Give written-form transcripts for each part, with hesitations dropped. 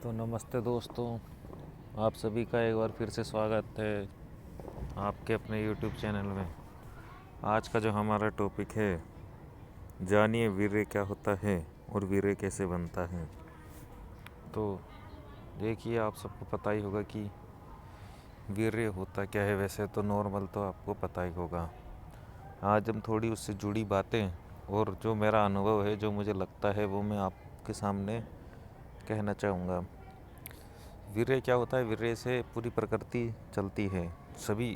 तो नमस्ते दोस्तों, आप सभी का एक बार फिर से स्वागत है आपके अपने YouTube चैनल में। आज का जो हमारा टॉपिक है, जानिए वीर्य क्या होता है और वीर्य कैसे बनता है। तो देखिए, आप सबको पता ही होगा कि वीर्य होता क्या है। वैसे तो नॉर्मल तो आपको पता ही होगा। आज हम थोड़ी उससे जुड़ी बातें और जो मेरा अनुभव है, जो मुझे लगता है, वो मैं आपके सामने कहना चाहूँगा। वीर्य क्या होता है? वीर्य से पूरी प्रकृति चलती है। सभी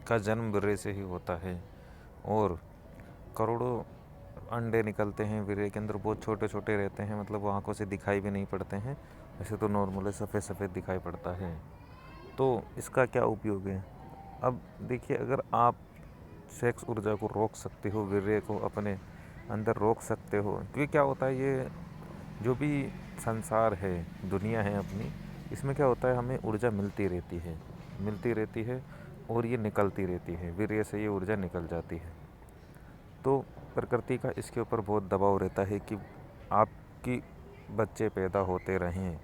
का जन्म वीर्य से ही होता है और करोड़ों अंडे निकलते हैं वीर्य के अंदर। बहुत छोटे छोटे रहते हैं, मतलब वो आंखों से दिखाई भी नहीं पड़ते हैं। वैसे तो नॉर्मली सफ़ेद सफ़ेद दिखाई पड़ता है। तो इसका क्या उपयोग है? अब देखिए, अगर आप सेक्स ऊर्जा को रोक सकते हो, वीर्य को अपने अंदर रोक सकते हो, क्योंकि क्या होता है, ये जो भी संसार है, दुनिया है अपनी, इसमें क्या होता है, हमें ऊर्जा मिलती रहती है और ये निकलती रहती है। वीर्य से ये ऊर्जा निकल जाती है। तो प्रकृति का इसके ऊपर बहुत दबाव रहता है कि आपकी बच्चे पैदा होते रहें।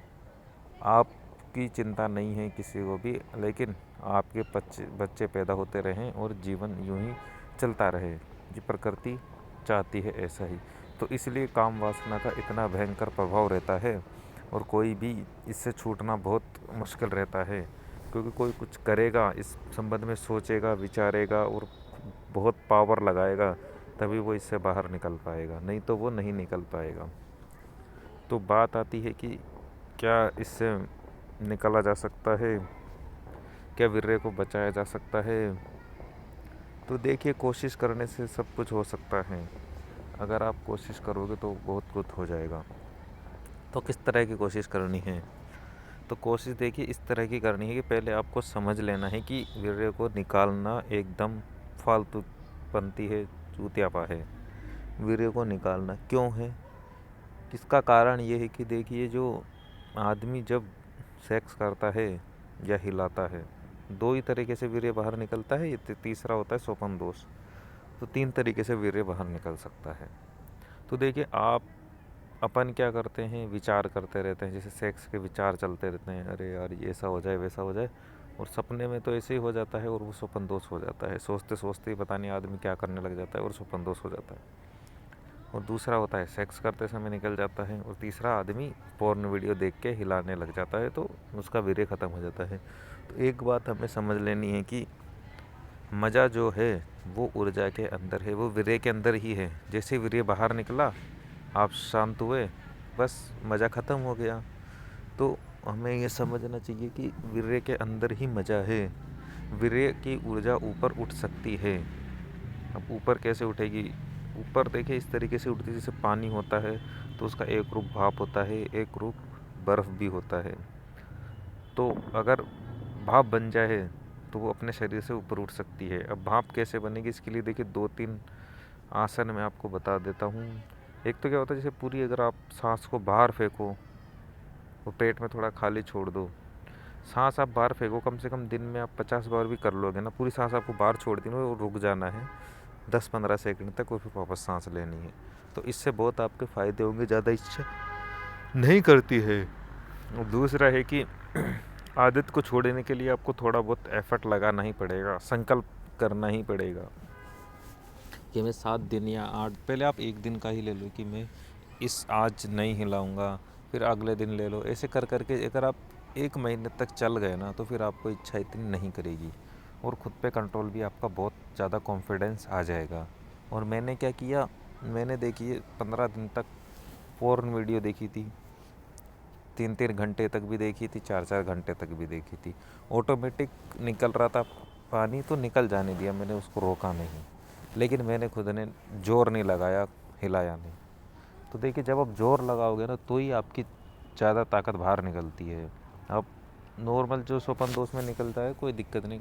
आपकी चिंता नहीं है किसी को भी, लेकिन आपके बच्चे बच्चे पैदा होते रहें और जीवन यूं ही चलता रहे। ये प्रकृति चाहती है ऐसा ही। तो इसलिए काम वासना का इतना भयंकर प्रभाव रहता है और कोई भी इससे छूटना बहुत मुश्किल रहता है, क्योंकि कोई कुछ करेगा, इस संबंध में सोचेगा, विचारेगा और बहुत पावर लगाएगा, तभी वो इससे बाहर निकल पाएगा, नहीं तो वो नहीं निकल पाएगा। तो बात आती है कि क्या इससे निकला जा सकता है? क्या वीर्य को बचाया जा सकता है? तो देखिए, कोशिश करने से सब कुछ हो सकता है। अगर आप कोशिश करोगे तो बहुत कुछ हो जाएगा। तो किस तरह की कोशिश करनी है? तो कोशिश देखिए इस तरह की करनी है कि पहले आपको समझ लेना है कि वीर्य को निकालना एकदम फालतू बनती है, चूतियापा है। वीर्य को निकालना क्यों है? इसका कारण ये है कि देखिए, जो आदमी जब सेक्स करता है या हिलाता है, दो ही तरीके से वीर्य बाहर निकलता है। ये तीसरा होता है स्वपन दोष। तो तीन तरीके से वीर्य बाहर निकल सकता है। तो देखिए, आप अपन क्या करते हैं, विचार करते रहते हैं। जैसे सेक्स के विचार चलते रहते हैं, अरे यार ये ऐसा हो जाए, वैसा हो जाए, और सपने में तो ऐसे ही हो जाता है और वो स्वपन दोष हो जाता है। सोचते सोचते ही पता नहीं आदमी क्या करने लग जाता है और स्वपन दोष हो जाता है। और दूसरा होता है सेक्स करते समय निकल जाता है। और तीसरा, आदमी पोर्न वीडियो देख के हिलाने लग जाता है, तो उसका वीर्य ख़त्म हो जाता है। तो एक बात हमें समझ लेनी है कि मज़ा जो है वो ऊर्जा के अंदर है, वो वीर्य के अंदर ही है। जैसे वीर्य बाहर निकला, आप शांत हुए, बस मज़ा ख़त्म हो गया। तो हमें ये समझना चाहिए कि वीर्य के अंदर ही मज़ा है। वीर्य की ऊर्जा ऊपर उठ सकती है। अब ऊपर कैसे उठेगी? ऊपर देखिए इस तरीके से उठती है, जैसे पानी होता है तो उसका एक रूप भाप होता है, एक रूप बर्फ़ भी होता है। तो अगर भाप बन जाए तो वो अपने शरीर से ऊपर उठ सकती है। अब भाप कैसे बनेगी, इसके लिए देखिए दो तीन आसन मैं आपको बता देता हूँ। एक तो क्या होता है, जैसे पूरी अगर आप सांस को बाहर फेंको, वो पेट में थोड़ा खाली छोड़ दो, सांस आप बाहर फेंको, कम से कम दिन में आप 50 बार भी कर लोगे ना, पूरी सांस आपको बाहर छोड़ दी ना, वो रुक जाना है 10-15 सेकंड तक और फिर वापस सांस लेनी है। तो इससे बहुत आपके फ़ायदे होंगे, ज़्यादा इच्छा नहीं करती है। और दूसरा है कि आदत को छोड़ने के लिए आपको थोड़ा बहुत एफर्ट लगाना ही पड़ेगा, संकल्प करना ही पड़ेगा कि मैं 7 दिन या 8, पहले आप एक दिन का ही ले लो कि मैं इस आज नहीं हिलाऊंगा, फिर अगले दिन ले लो। ऐसे कर करके अगर आप 1 महीने तक चल गए ना, तो फिर आपको इच्छा इतनी नहीं करेगी और ख़ुद पे कंट्रोल भी आपका बहुत ज़्यादा कॉन्फिडेंस आ जाएगा। और मैंने क्या किया, मैंने देखिए 15 दिन तक पोर्न वीडियो देखी थी, 3-3 घंटे तक भी देखी थी, 4-4 घंटे तक भी देखी थी। ऑटोमेटिक निकल रहा था पानी, तो निकल जाने दिया, मैंने उसको रोका नहीं। लेकिन मैंने खुद ने जोर नहीं लगाया, हिलाया नहीं। तो देखिए, जब आप जोर लगाओगे ना, तो ही आपकी ज़्यादा ताकत बाहर निकलती है। अब नॉर्मल जो स्वपन दोष में निकलता है, कोई दिक्कत नहीं,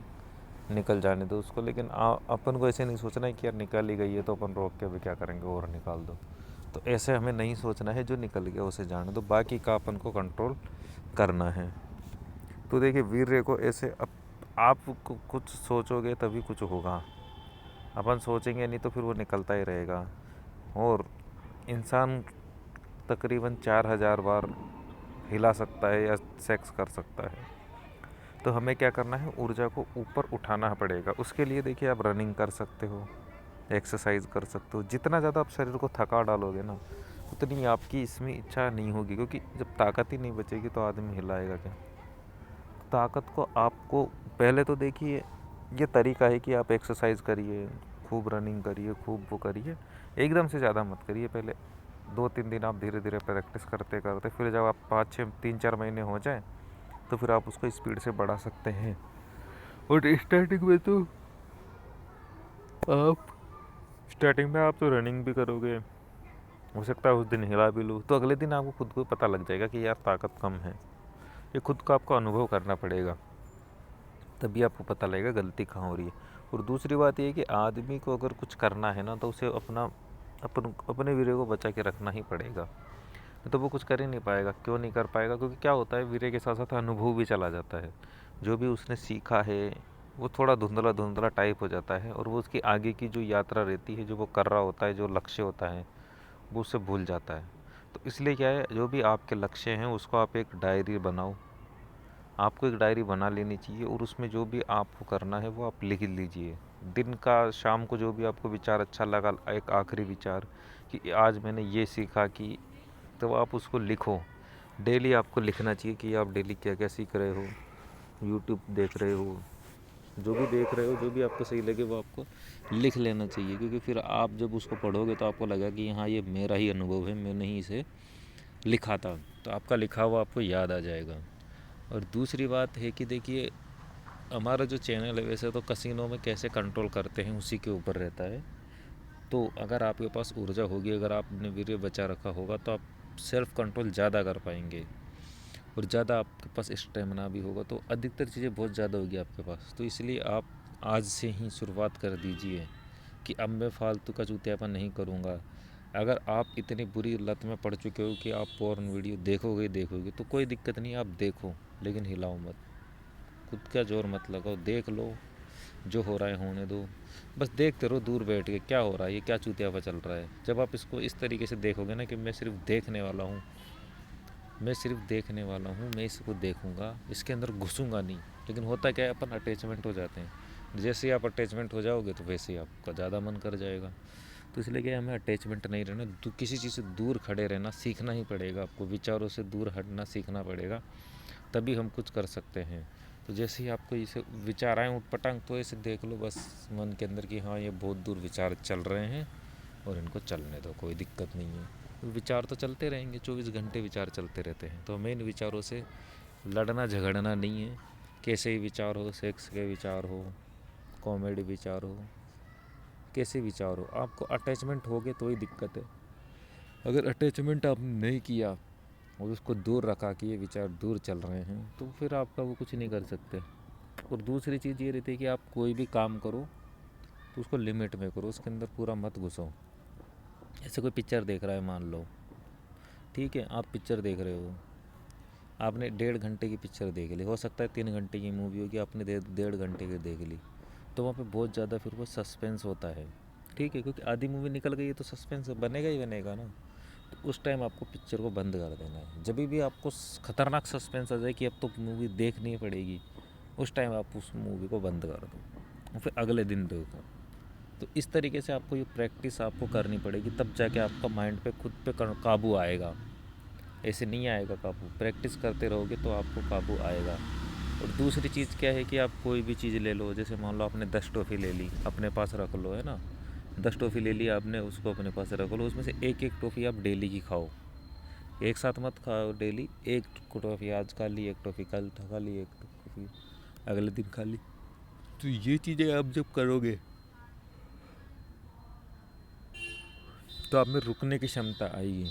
निकल जाने दो उसको। लेकिन अपन को ऐसे नहीं सोचना है कि यार निकल ही गई है तो अपन रोक के भी क्या करेंगे, और निकाल दो। तो ऐसे हमें नहीं सोचना है, जो निकल गया उसे जाने दो, बाकी का अपन को कंट्रोल करना है। तो देखिए, वीर्य को ऐसे आप कुछ सोचोगे तभी कुछ होगा, अपन सोचेंगे नहीं तो फिर वो निकलता ही रहेगा। और इंसान तकरीबन 4000 बार हिला सकता है या सेक्स कर सकता है। तो हमें क्या करना है, ऊर्जा को ऊपर उठाना पड़ेगा। उसके लिए देखिए आप रनिंग कर सकते हो, एक्सरसाइज कर सकते हो। जितना ज़्यादा आप शरीर को थका डालोगे ना, उतनी आपकी इसमें इच्छा नहीं होगी, क्योंकि जब ताकत ही नहीं बचेगी तो आदमी हिलाएगा क्या। ताकत को आपको पहले तो देखिए, ये तरीका है कि आप एक्सरसाइज करिए, खूब रनिंग करिए, खूब वो करिए, एकदम से ज़्यादा मत करिए। पहले 2-3 दिन आप धीरे धीरे प्रैक्टिस करते करते, फिर जब आप 5-6 3-4 महीने हो जाए तो फिर आप उसको स्पीड से बढ़ा सकते हैं। और आप स्टार्टिंग में आप तो रनिंग भी करोगे, हो सकता है उस दिन हिला भी लूँ, तो अगले दिन आपको खुद को पता लग जाएगा कि यार ताकत कम है। ये खुद को आपको अनुभव करना पड़ेगा, तभी आपको पता लगेगा गलती कहाँ हो रही है। और दूसरी बात ये है कि आदमी को अगर कुछ करना है ना, तो उसे अपने वीर्य को बचा के रखना ही पड़ेगा, नहीं तो वो कुछ कर ही नहीं पाएगा। क्यों नहीं कर पाएगा? क्योंकि क्या होता है, वीर्य के साथ साथ अनुभव भी चला जाता है। जो भी उसने सीखा है वो थोड़ा धुंधला धुंधला टाइप हो जाता है, और वो उसकी आगे की जो यात्रा रहती है, जो वो कर रहा होता है, जो लक्ष्य होता है, वो उससे भूल जाता है। तो इसलिए क्या है, जो भी आपके लक्ष्य हैं उसको आप एक डायरी बनाओ। आपको एक डायरी बना लेनी चाहिए, और उसमें जो भी आपको करना है वो आप लिख लीजिए। दिन का, शाम को जो भी आपको विचार अच्छा लगा, एक आखिरी विचार कि आज मैंने ये सीखा कि, तो आप उसको लिखो। डेली आपको लिखना चाहिए कि आप डेली क्या क्या सीख रहे हो, यूट्यूब देख रहे हो, जो भी देख रहे हो, जो भी आपको सही लगे वो आपको लिख लेना चाहिए। क्योंकि फिर आप जब उसको पढ़ोगे तो आपको लगेगा कि हाँ, ये मेरा ही अनुभव है, मैंने ही इसे लिखा था, तो आपका लिखा हुआ आपको याद आ जाएगा। और दूसरी बात है कि देखिए, हमारा जो चैनल है वैसे तो कसिनो में कैसे कंट्रोल करते हैं उसी के ऊपर रहता है। तो अगर आपके पास ऊर्जा होगी, अगर आपने वीर्य बचा रखा होगा, तो आप सेल्फ कंट्रोल ज़्यादा कर पाएंगे, और ज़्यादा आपके पास स्टेमिना भी होगा, तो अधिकतर चीज़ें बहुत ज़्यादा होगी आपके पास। तो इसलिए आप आज से ही शुरुआत कर दीजिए कि अब मैं फालतू का चूतियापन नहीं करूँगा। अगर आप इतनी बुरी लत में पड़ चुके हो कि आप पोर्न वीडियो देखोगे देखोगे, तो कोई दिक्कत नहीं, आप देखो, लेकिन हिलाओ मत, खुद का जोर मत लगाओ, देख लो, जो हो रहा है होने दो। बस देखते रहो दूर बैठ के, क्या हो रहा है, ये क्या चूतियापा चल रहा है। जब आप इसको इस तरीके से देखोगे ना कि मैं सिर्फ देखने वाला हूँ, मैं सिर्फ देखने वाला हूँ, मैं इसको देखूँगा, इसके अंदर घुसूँगा नहीं। लेकिन होता क्या है, अपन अटैचमेंट हो जाते हैं। जैसे ही आप अटैचमेंट हो जाओगे तो वैसे ही आपका ज़्यादा मन कर जाएगा। तो इसलिए क्या, हमें अटैचमेंट नहीं रहना, किसी चीज़ से दूर खड़े रहना सीखना ही पड़ेगा आपको। विचारों से दूर हटना सीखना पड़ेगा, तभी हम कुछ कर सकते हैं। तो जैसे ही आपको इसे विचार आए उठपटांग, तो ऐसे देख लो बस मन के अंदर कि हाँ, ये बहुत दूर विचार चल रहे हैं, और इनको चलने दो, कोई दिक्कत नहीं है। विचार तो चलते रहेंगे, 24 घंटे विचार चलते रहते हैं। तो हमें इन विचारों से लड़ना झगड़ना नहीं है। कैसे ही विचार हो, सेक्स के विचार हो, कॉमेडी विचार हो, कैसे विचार हो, आपको अटैचमेंट हो गए तो ही दिक्कत है। अगर अटैचमेंट आपने नहीं किया और उसको दूर रखा कि ये विचार दूर चल रहे हैं, तो फिर आपका वो कुछ नहीं कर सकते। और दूसरी चीज़ ये रहती है कि आप कोई भी काम करो तो उसको लिमिट में करो, उसके अंदर पूरा मत घुसो। जैसे कोई पिक्चर देख रहा है मान लो, ठीक है, आप पिक्चर देख रहे हो, आपने 1.5 घंटे की पिक्चर देख ली, हो सकता है 3 घंटे की मूवी होगी, आपने 1.5 घंटे की देख ली, तो वहाँ पे बहुत ज़्यादा फिर वो सस्पेंस होता है, ठीक है, क्योंकि आधी मूवी निकल गई है तो सस्पेंस बनेगा ही बनेगा ना। तो उस टाइम आपको पिक्चर को बंद कर देना है। जब भी आपको खतरनाक सस्पेंस आ जाए कि अब तो मूवी देखनी पड़ेगी, उस टाइम आप उस मूवी को बंद कर दो और फिर अगले दिन देखो। तो इस तरीके से आपको ये प्रैक्टिस आपको करनी पड़ेगी, तब जाके आपका माइंड पे खुद पे काबू आएगा। ऐसे नहीं आएगा काबू, प्रैक्टिस करते रहोगे तो आपको काबू आएगा। और दूसरी चीज़ क्या है कि आप कोई भी चीज़ ले लो, जैसे मान लो आपने 10 टॉफ़ी ले ली, अपने पास रख लो, है ना। 10 टॉफ़ी ले ली आपने, उसको अपने पास रख लो, उसमें से एक एक टॉफ़ी आप डेली की खाओ। एक साथ मत खाओ डेली, एक टॉफ़ी आज खा ली, एक टॉफ़ी कल खा ली, एक टॉफ़ी अगले दिन खा ली। तो ये चीज़ें आप जब करोगे तो आप में रुकने की क्षमता आएगी।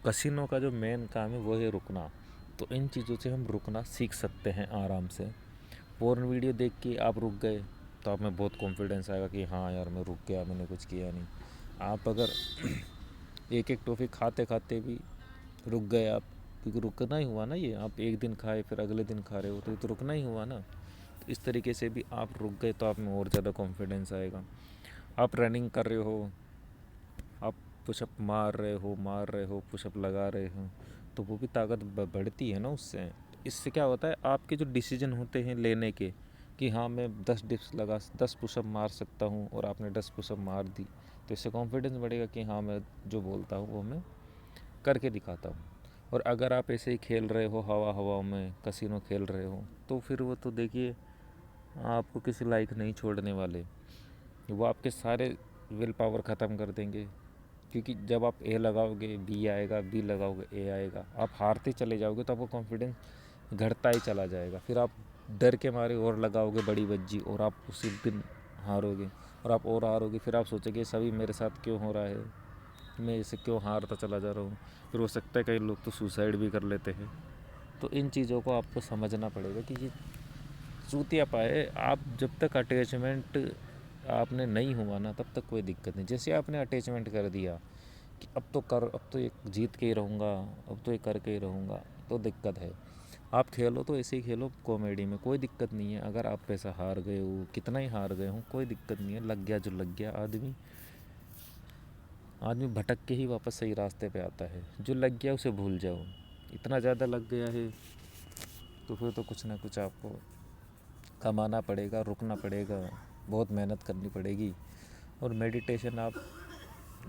कसिनो का जो मेन काम है वो है रुकना। तो इन चीज़ों से हम रुकना सीख सकते हैं आराम से। पोर्न वीडियो देख के आप रुक गए तो आप में बहुत कॉन्फिडेंस आएगा कि हाँ यार, मैं रुक गया, मैंने कुछ किया नहीं। आप अगर एक एक टॉफ़ी खाते खाते भी रुक गए आप, क्योंकि रुकना ही हुआ ना, ये आप एक दिन खाए फिर अगले दिन खा रहे हो, तो ये तो रुकना ही हुआ ना। तो इस तरीके से भी आप रुक गए तो आप में और ज़्यादा कॉन्फिडेंस आएगा। आप रनिंग कर रहे हो, आप पुशअप मार रहे हो, पुशअप लगा रहे हो, तो वो भी ताकत बढ़ती है ना उससे। इससे क्या होता है, आपके जो डिसीजन होते हैं लेने के, कि हाँ मैं 10 पुशअप मार सकता हूँ, और आपने 10 पुशअप मार दी, तो इससे कॉन्फिडेंस बढ़ेगा कि हाँ मैं जो बोलता हूँ वो मैं करके दिखाता हूँ। और अगर आप ऐसे ही खेल रहे हो हवा में, कसिनो खेल रहे हो, तो फिर वो तो देखिए आपको किसी लायक नहीं छोड़ने वाले। वो आपके सारे विल पावर ख़त्म कर देंगे, क्योंकि जब आप ए लगाओगे बी आएगा, बी लगाओगे ए आएगा, आप हारते चले जाओगे तो आपका कॉन्फिडेंस घटता ही चला जाएगा। फिर आप डर के मारे और लगाओगे बड़ी बज्जी, और आप उसी दिन हारोगे, और आप और हारोगे। फिर आप सोचोगे सभी मेरे साथ क्यों हो रहा है, मैं इसे क्यों हारता चला जा रहा हूँ। फिर हो सकता है कई लोग तो सुसाइड भी कर लेते हैं। तो इन चीज़ों को आपको समझना पड़ेगा कि ये चूतिया पाए। आप जब तक अटैचमेंट आपने नहीं हुआ ना, तब तक कोई दिक्कत नहीं। जैसे आपने अटैचमेंट कर दिया कि अब तो ये जीत के ही रहूँगा, अब तो ये करके ही रहूँगा, तो दिक्कत है। आप खेलो तो ऐसे ही खेलो कॉमेडी में, कोई दिक्कत नहीं है। अगर आप पैसा हार गए हो, कितना ही हार गए हो, कोई दिक्कत नहीं है। लग गया जो लग गया, आदमी भटक के ही वापस सही रास्ते पे आता है। जो लग गया उसे भूल जाओ। इतना ज़्यादा लग गया है तो फिर तो कुछ ना कुछ आपको कमाना पड़ेगा, रुकना पड़ेगा, बहुत मेहनत करनी पड़ेगी। और मेडिटेशन आप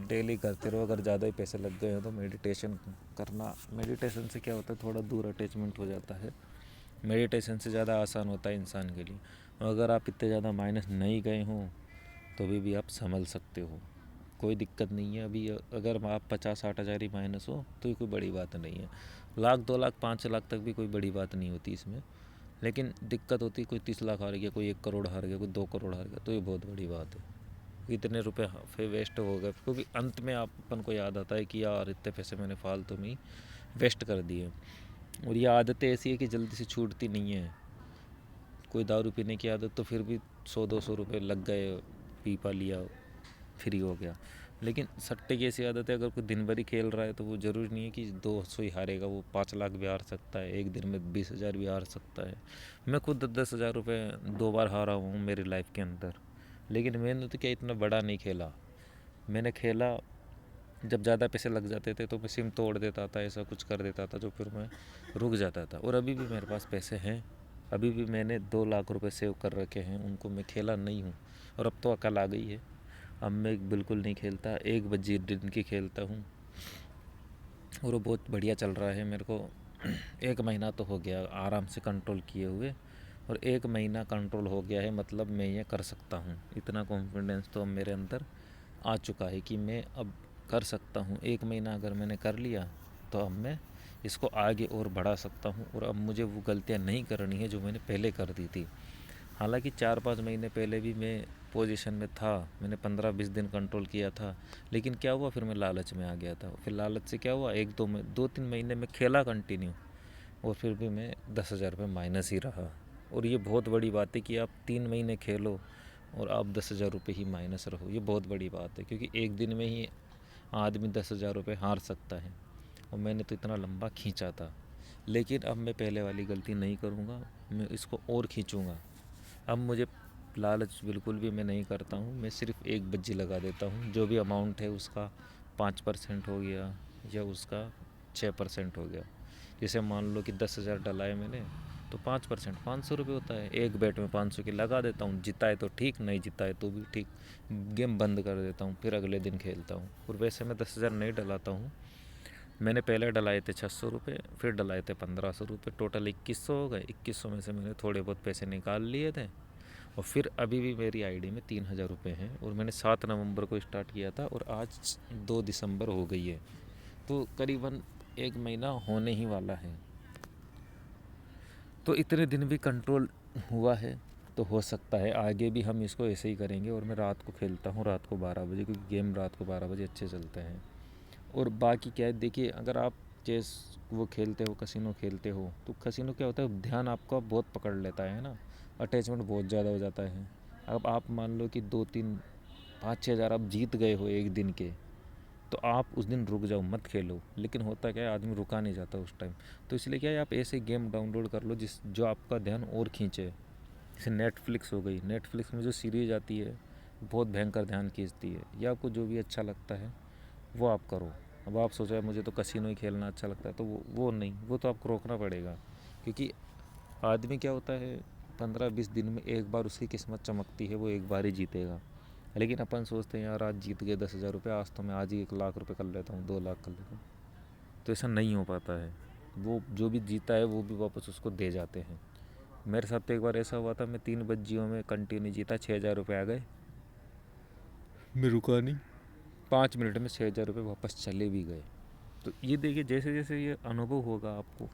डेली करते रहो। अगर ज़्यादा ही पैसे लग गए हैं तो मेडिटेशन करना, मेडिटेशन से क्या होता है, थोड़ा दूर अटैचमेंट हो जाता है। मेडिटेशन से ज़्यादा आसान होता है इंसान के लिए। और अगर आप इतने ज़्यादा माइनस नहीं गए हों तो भी आप संभल सकते हो, कोई दिक्कत नहीं है। अभी अगर आप 50-60 हज़ार ही माइनस हो तो ये कोई बड़ी बात नहीं है। 1 लाख 2 लाख 5 लाख तक भी कोई बड़ी बात नहीं होती इसमें। लेकिन दिक्कत होती है कोई 30 लाख हार गया, कोई 1 करोड़ हार गया, कोई 2 करोड़ हार गया, तो ये बहुत बड़ी बात है। इतने रुपए फिर वेस्ट हो गए, क्योंकि अंत में आप अपन को याद आता है कि यार इतने पैसे मैंने फालतू में वेस्ट कर दिए। और ये आदतें ऐसी है कि जल्दी से छूटती नहीं है। कोई दारू पीने की आदत तो फिर भी 100-200 रुपये लग गए, पी पा लिया, फ्री हो गया। लेकिन सट्टे की ऐसी आदत है, अगर कोई दिन भर ही खेल रहा है तो वो ज़रूरी नहीं है कि 200 ही हारेगा, वो 5 लाख भी हार सकता है, एक दिन में 20 हज़ार भी हार सकता है। मैं खुद 10 हज़ार रुपये 2 बार हारा हूँ मेरी लाइफ के अंदर। लेकिन मैंने तो क्या इतना बड़ा नहीं खेला। मैंने खेला, जब ज़्यादा पैसे लग जाते थे तो मैं सिम तोड़ देता था, ऐसा कुछ कर देता था जो फिर मैं रुक जाता था। और अभी भी मेरे पास पैसे हैं, अभी भी मैंने 2 लाख रुपए सेव कर रखे हैं, उनको मैं खेला नहीं हूँ। और अब तो अकल आ गई है, अब मैं बिल्कुल नहीं खेलता, 1 बजे दिन की खेलता हूँ। और वो बहुत बढ़िया चल रहा है मेरे को। 1 महीना तो हो गया आराम से कंट्रोल किए हुए, और 1 महीना कंट्रोल हो गया है, मतलब मैं ये कर सकता हूँ। इतना कॉन्फिडेंस तो अब मेरे अंदर आ चुका है कि मैं अब कर सकता हूँ। 1 महीना अगर मैंने कर लिया तो अब मैं इसको आगे और बढ़ा सकता हूँ। और अब मुझे वो गलतियाँ नहीं करनी है जो मैंने पहले कर दी थी। हालांकि 4-5 महीने पहले भी मैं पोजीशन में था, मैंने 15-20 दिन कंट्रोल किया था। लेकिन क्या हुआ, फिर मैं लालच में आ गया था। फिर लालच से क्या हुआ, 2-3 महीने में खेला कंटिन्यू, और फिर भी मैं 10 हज़ार रुपये माइनस ही रहा। और ये बहुत बड़ी बात है कि आप 3 महीने खेलो और आप 10 हज़ार रुपये ही माइनस रहो, ये बहुत बड़ी बात है। क्योंकि एक दिन में ही आदमी 10 हज़ार रुपये हार सकता है, और मैंने तो इतना लंबा खींचा था। लेकिन अब मैं पहले वाली गलती नहीं करूँगा, मैं इसको और खींचूँगा। अब मुझे लालच बिल्कुल भी मैं नहीं करता हूँ, मैं सिर्फ एक बज्जी लगा देता हूँ। जो भी अमाउंट है उसका 5% हो गया या उसका 6% हो गया। जैसे मान लो कि 10 हज़ार डलाए मैंने, तो 5% 500 रुपये होता है। एक बैट में 500 की लगा देता हूँ, जिताए तो ठीक, नहीं जिताए तो भी ठीक, गेम बंद कर देता हूँ, फिर अगले दिन खेलता हूँ। और वैसे मैं 10 हज़ार नहीं डलाता हूँ। मैंने पहले डलाए थे 600 रुपये, फिर डलाए थे 1500 रुपये, टोटल 2100 हो गए। 2100 में से मैंने थोड़े बहुत पैसे निकाल लिए थे। और फिर अभी भी मेरी आईडी में 3000 रुपये हैं, और मैंने 7 नवंबर को स्टार्ट किया था, और आज 2 दिसंबर हो गई है। तो करीबन 1 महीना होने ही वाला है। तो इतने दिन भी कंट्रोल हुआ है, तो हो सकता है आगे भी हम इसको ऐसे ही करेंगे। और मैं रात को खेलता हूँ, रात को 12 बजे, क्योंकि गेम रात को 12 बजे अच्छे चलते हैं। और बाकी क्या है, देखिए अगर आप चेस वो खेलते हो, कसिनो खेलते हो, तो कसिनो क्या होता है, ध्यान आपका बहुत पकड़ लेता है ना, अटैचमेंट बहुत ज़्यादा हो जाता है। अब आप मान लो कि 2-3-5-6 हज़ार आप जीत गए हो एक दिन के, तो आप उस दिन रुक जाओ, मत खेलो। लेकिन होता क्या है, आदमी रुका नहीं जाता उस टाइम। तो इसलिए क्या है, आप ऐसे गेम डाउनलोड कर लो जो आपका ध्यान और खींचे। जैसे नेटफ्लिक्स हो गई, नेटफ्लिक्स में जो सीरीज आती है बहुत भयंकर ध्यान खींचती है। या आपको जो भी अच्छा लगता है वो आप करो। अब आप सोचो मुझे तो कसिनो ही खेलना अच्छा लगता है, तो वो नहीं, वो तो आपको रोकना पड़ेगा। क्योंकि आदमी क्या होता है, 15-20 दिन में एक बार उसकी किस्मत चमकती है, वो एक बार ही जीतेगा। लेकिन अपन सोचते हैं यार आज जीत गए 10,000 रुपये, आज तो मैं आज ही 1 लाख रुपये कर लेता हूँ, 2 लाख कर लेता हूँ। तो ऐसा नहीं हो पाता है। वो जो भी जीता है वो भी वापस उसको दे जाते हैं। मेरे साथ तो एक बार ऐसा हुआ था, मैं 3 बज्जियों में कंटिन्यू जीता, 6,000 रुपये आ गए, मैं रुका नहीं, 5 मिनट में 6,000 रुपये वापस चले भी गए। तो ये देखिए, जैसे जैसे ये अनुभव होगा आपको,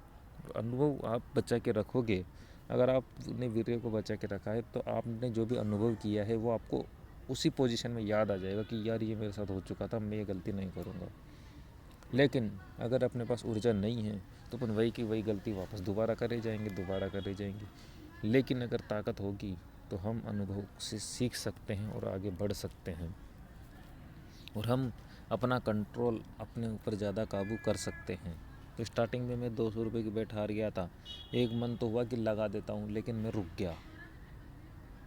अनुभव आप बचा के रखोगे। अगर आपने वीडियो को बचा के रखा है तो आपने जो भी अनुभव किया है वो आपको उसी पोजीशन में याद आ जाएगा कि यार ये मेरे साथ हो चुका था, मैं ये गलती नहीं करूँगा। लेकिन अगर अपने पास ऊर्जा नहीं है तो अपन वही की वही गलती वापस दोबारा करे जाएंगे। लेकिन अगर ताकत होगी तो हम अनुभव से सीख सकते हैं और आगे बढ़ सकते हैं, और हम अपना कंट्रोल अपने ऊपर ज़्यादा काबू कर सकते हैं। तो स्टार्टिंग में मैं 200 रुपये की बेट हार गया था, एक मन तो हुआ कि लगा देता हूँ, लेकिन मैं रुक गया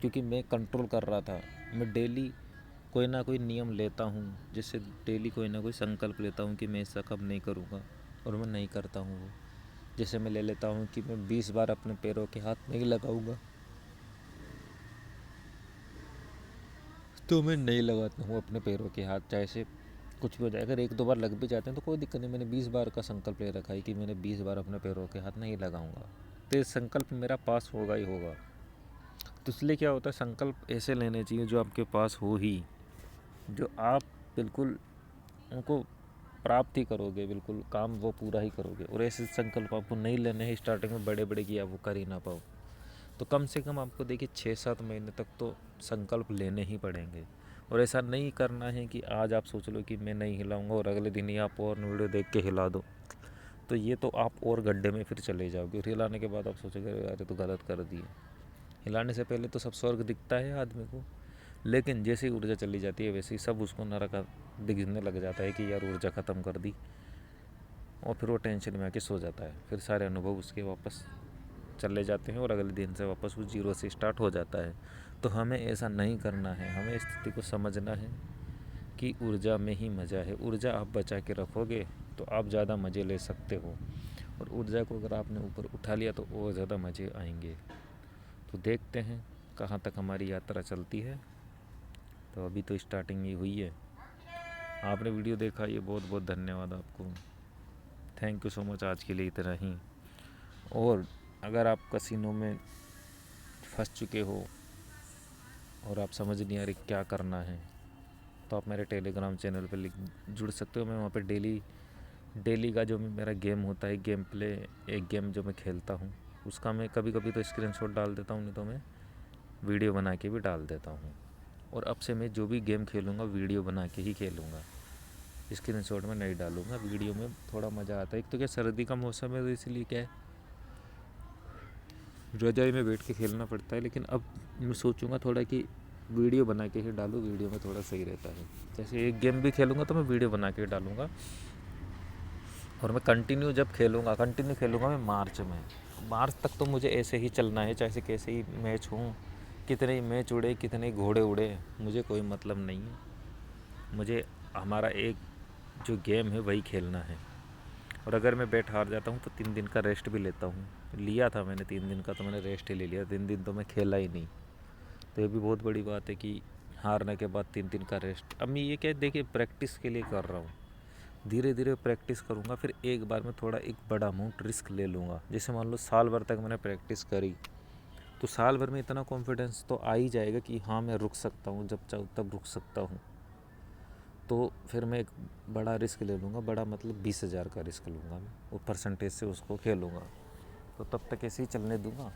क्योंकि मैं कंट्रोल कर रहा था। मैं डेली कोई ना कोई नियम लेता हूँ, जिससे डेली कोई ना कोई संकल्प लेता हूँ कि मैं ऐसा कब नहीं करूँगा, और मैं नहीं करता हूँ वो। जैसे मैं ले लेता हूँ कि मैं 20 बार अपने पैरों के हाथ नहीं लगाऊँगा, तो मैं नहीं लगाता हूँ अपने पैरों के हाथ, चाहे से कुछ भी हो जाए। अगर 1-2 बार लग भी जाते हैं तो कोई दिक्कत नहीं, मैंने 20 बार का संकल्प ले रखा है कि मैंने 20 बार अपने पैरों के हाथ नहीं लगाऊंगा, तो ये संकल्प मेरा पास होगा ही होगा। तो इसलिए क्या होता है, संकल्प ऐसे लेने चाहिए जो आपके पास हो ही, जो आप बिल्कुल उनको प्राप्त ही करोगे, बिल्कुल काम वो पूरा ही करोगे। और ऐसे संकल्प आपको नहीं लेने हैं स्टार्टिंग में बड़े बड़े कि आप वो कर ही ना पाओ। तो कम से कम आपको देखिए 6-7 महीने तक तो संकल्प लेने ही पड़ेंगे। और ऐसा नहीं करना है कि आज आप सोच लो कि मैं नहीं हिलाऊंगा और अगले दिन ही आप और वीडियो देख के हिला दो, तो ये तो आप और गड्ढे में फिर चले जाओगे। और हिलाने के बाद आप सोचोगे यार ये तो गलत कर दिया। हिलाने से पहले तो सब स्वर्ग दिखता है आदमी को, लेकिन जैसे ही ऊर्जा चली जाती है वैसे ही सब उसको नरक दिखने लग जाता है कि यार ऊर्जा ख़त्म कर दी, और फिर वो टेंशन में आके सो जाता है। फिर सारे अनुभव उसके वापस चले जाते हैं और अगले दिन से वापस वो जीरो से स्टार्ट हो जाता है। तो हमें ऐसा नहीं करना है, हमें स्थिति को समझना है कि ऊर्जा में ही मज़ा है। ऊर्जा आप बचा के रखोगे तो आप ज़्यादा मज़े ले सकते हो, और ऊर्जा को अगर आपने ऊपर उठा लिया तो और ज़्यादा मज़े आएंगे। तो देखते हैं कहाँ तक हमारी यात्रा चलती है। तो अभी तो स्टार्टिंग ही हुई है। आपने वीडियो देखा, ये बहुत बहुत धन्यवाद आपको। थैंक यू सो मच, आज के लिए इतना ही। और अगर आप कसिनो में फंस चुके हो और आप समझ नहीं आ रहे क्या करना है, तो आप मेरे टेलीग्राम चैनल पर जुड़ सकते हो। मैं वहाँ पे डेली का जो मेरा गेम होता है, गेम प्ले, एक गेम जो मैं खेलता हूँ उसका मैं कभी कभी तो स्क्रीनशॉट डाल देता हूँ, नहीं तो मैं वीडियो बना के भी डाल देता हूँ। और अब से मैं जो भी गेम खेलूँगा वीडियो बना के ही खेलूँगा, स्क्रीनशॉट में नहीं डालूँगा। वीडियो में थोड़ा मज़ा आता है। एक तो क्या सर्दी का मौसम है तो इसलिए क्या है रजाई में बैठ के खेलना पड़ता है, लेकिन अब मैं सोचूंगा थोड़ा कि वीडियो बना के ही डालूँ, वीडियो में थोड़ा सही रहता है। जैसे एक गेम भी खेलूँगा तो मैं वीडियो बना के डालूँगा, और मैं कंटिन्यू खेलूँगा मैं मार्च तक तो मुझे ऐसे ही चलना है, चाहे कैसे ही मैच हों, कितने ही मैच उड़े, कितने ही घोड़े उड़े, मुझे कोई मतलब नहीं है। मुझे हमारा एक जो गेम है वही खेलना है। और अगर मैं बैट हार जाता हूँ तो 3 दिन का रेस्ट भी लेता हूँ। लिया था मैंने 3 दिन का, तो मैंने रेस्ट ही ले लिया, 3 दिन तो मैं खेला ही नहीं। तो ये भी बहुत बड़ी बात है कि हारने के बाद 3 दिन का रेस्ट। अब मैं ये क्या देखिए प्रैक्टिस के लिए कर रहा हूँ, धीरे धीरे प्रैक्टिस करूँगा, फिर एक बार में थोड़ा एक बड़ा अमाउंट रिस्क ले लूँगा। जैसे मान लो साल भर तक मैंने प्रैक्टिस करी, तो साल भर में इतना कॉन्फिडेंस तो आ ही जाएगा कि हाँ मैं रुक सकता हूँ, जब चाहूँ तब रुक सकता हूँ। तो फिर मैं एक बड़ा रिस्क ले लूँगा, बड़ा मतलब 20,000 का रिस्क लूँगा मैं, और परसेंटेज से उसको खेलूँगा। तो तब तक ऐसे ही चलने दूँगा।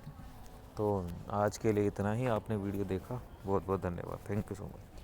तो आज के लिए इतना ही। आपने वीडियो देखा, बहुत बहुत धन्यवाद। Thank you so much.